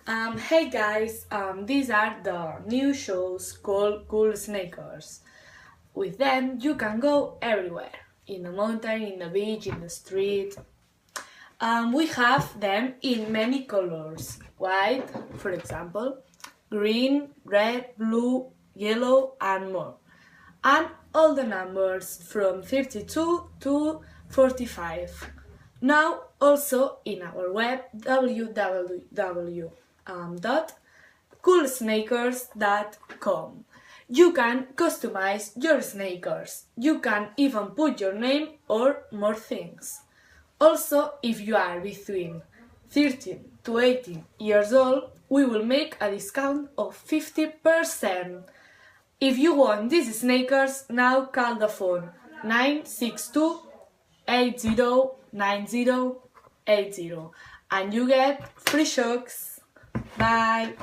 Hey guys, these are the new shows called Cool Snakers. With them, you can go everywhere in the mountain, in the beach, in the street. We have them in many colors white, for example, green, red, blue, yellow, and more. And all the numbers from 32 to 45. Now, also in our web www.coolsnakers.com. You can customize your sneakers. You can even put your name or more things. Also, if you are between 13 to 18 years old, we will make a discount of 50%. If you want these sneakers, now call the phone 962 809080 and you get free shocks. Bye!